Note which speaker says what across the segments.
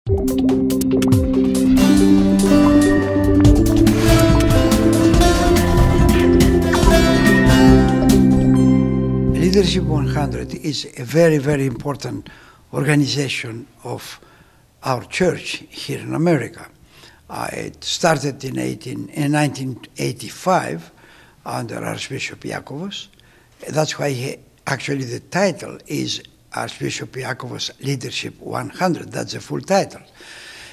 Speaker 1: Leadership 100 is a very, very important organization of our church here in America. It started in 1985 under Archbishop Iakovos. That's why actually the title is Archbishop Iakovos Leadership 100. That's the full title.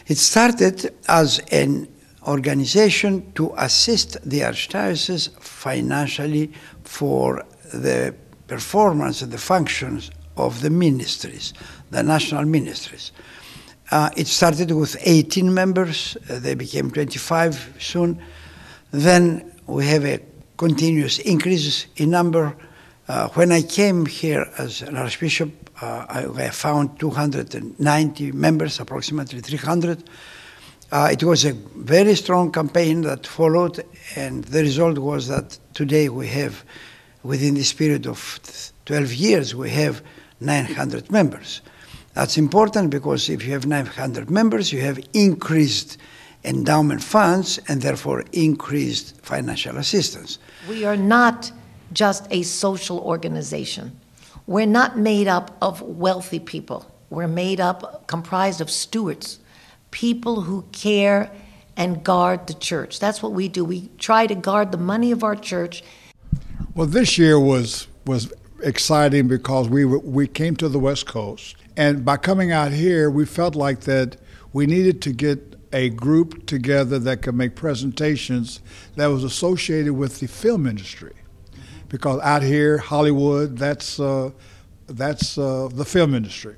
Speaker 1: It started as an organization to assist the Archdiocese financially for the performance and the functions of the ministries, the national ministries. It started with 18 members. They became 25 soon. Then we have a continuous increase in number. When I came here as an archbishop, I found 290 members, approximately 300. It was a very strong campaign that followed, and the result was that today we have, within this period of 12 years, we have 900 members. That's important because if you have 900 members, you have increased endowment funds and therefore increased financial assistance.
Speaker 2: We are not just a social organization. We're not made up of wealthy people. We're comprised of stewards, people who care and guard the church. That's what we do. We try to guard the money of our church.
Speaker 3: Well, this year was exciting because we came to the West Coast, and by coming out here, we felt like that we needed to get a group together that could make presentations that was associated with the film industry, because out here, Hollywood, that's the film industry,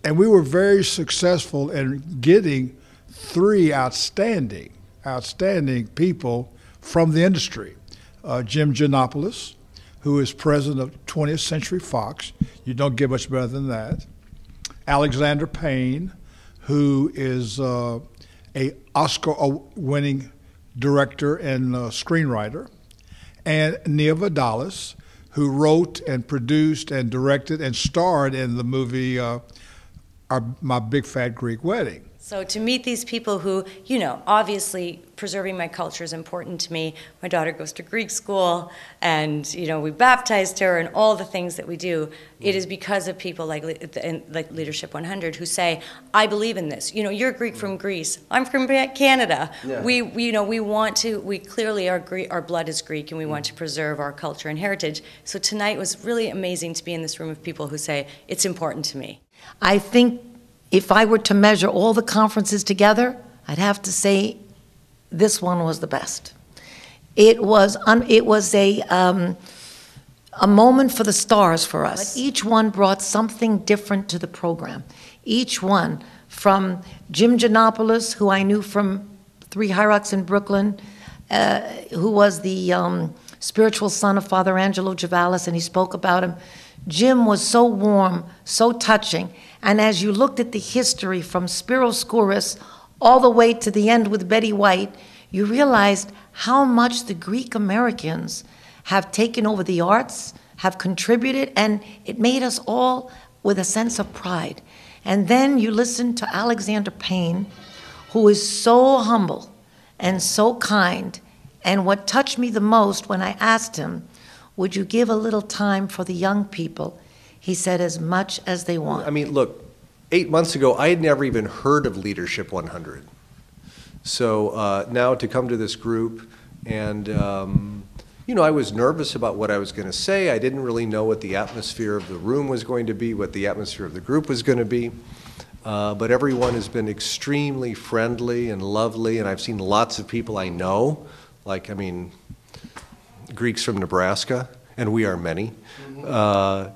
Speaker 3: and we were very successful in getting 3 outstanding people from the industry. Jim Giannopoulos, who is president of 20th Century Fox. You don't get much better than that. Alexander Payne, who is a Oscar-winning director and screenwriter. And Nia Vardalos, who wrote and produced and directed and starred in the movie My Big Fat Greek Wedding.
Speaker 4: So to meet these people who, you know, obviously preserving my culture is important to me. My daughter goes to Greek school, and, you know, we baptized her, and all the things that we do. It is because of people like Leadership 100 who say, I believe in this. You know, you're Greek from Greece. I'm from Canada. Yeah. We clearly, our blood is Greek, and we want to preserve our culture and heritage. So tonight was really amazing to be in this room of people who say, it's important to me.
Speaker 2: I think if I were to measure all the conferences together, I'd have to say this one was the best. It was a moment for the stars for us. But each one brought something different to the program. Each one, from Jim Giannopoulos, who I knew from 3 High Rocks in Brooklyn, who was the spiritual son of Father Angelo Javalis, and he spoke about him. Jim was so warm, so touching. And as you looked at the history from Spiros Skouras all the way to the end with Betty White, you realized how much the Greek Americans have taken over the arts, have contributed, and it made us all with a sense of pride. And then you listen to Alexander Payne, who is so humble and so kind. And what touched me the most when I asked him, would you give a little time for the young people? He said, as much as they want.
Speaker 5: I mean, look, 8 months ago, I had never even heard of Leadership 100. So now to come to this group, and you know, I was nervous about what I was going to say. I didn't really know what the atmosphere of the room was going to be, what the atmosphere of the group was going to be. But everyone has been extremely friendly and lovely, and I've seen lots of people I know, like, I mean, Greeks from Nebraska, and we are many.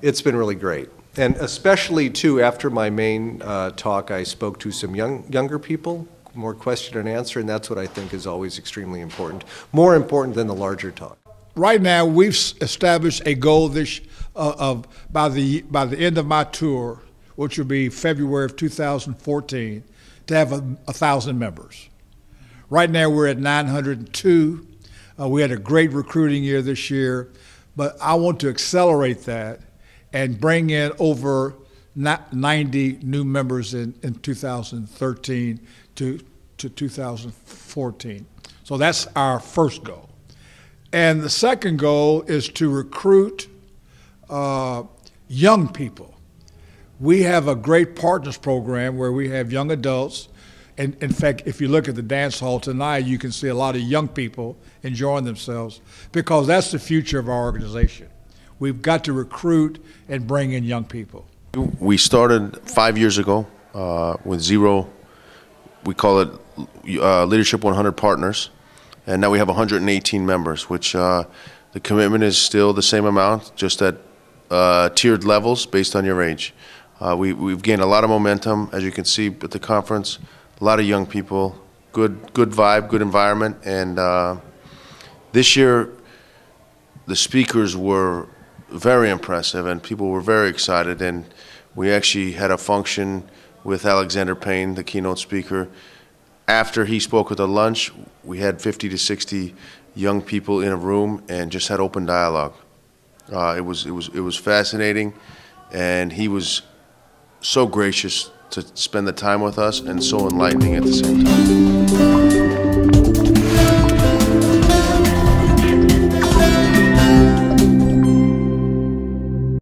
Speaker 5: It's been really great. And especially, too, after my main talk, I spoke to some younger people, more question and answer, and that's what I think is always extremely important, more important than the larger talk.
Speaker 3: Right now, we've established a goal by the end of my tour, which will be February of 2014, to have 1,000 members. Right now, we're at 902. We had a great recruiting year this year, but I want to accelerate that and bring in over 90 new members in 2013 to 2014. So that's our first goal. And the second goal is to recruit young people. We have a great partners program where we have young adults. And in fact, if you look at the dance hall tonight, you can see a lot of young people enjoying themselves because that's the future of our organization. We've got to recruit and bring in young people.
Speaker 6: We started 5 years ago with zero, we call it Leadership 100 Partners, and now we have 118 members, which the commitment is still the same amount, just at tiered levels based on your age. We've gained a lot of momentum, as you can see at the conference, a lot of young people, good vibe, good environment, and this year the speakers were very impressive and people were very excited, and we actually had a function with Alexander Payne, the keynote speaker. After he spoke at the lunch, we had 50 to 60 young people in a room and just had open dialogue. It was fascinating, and he was so gracious to spend the time with us and so enlightening at the same time.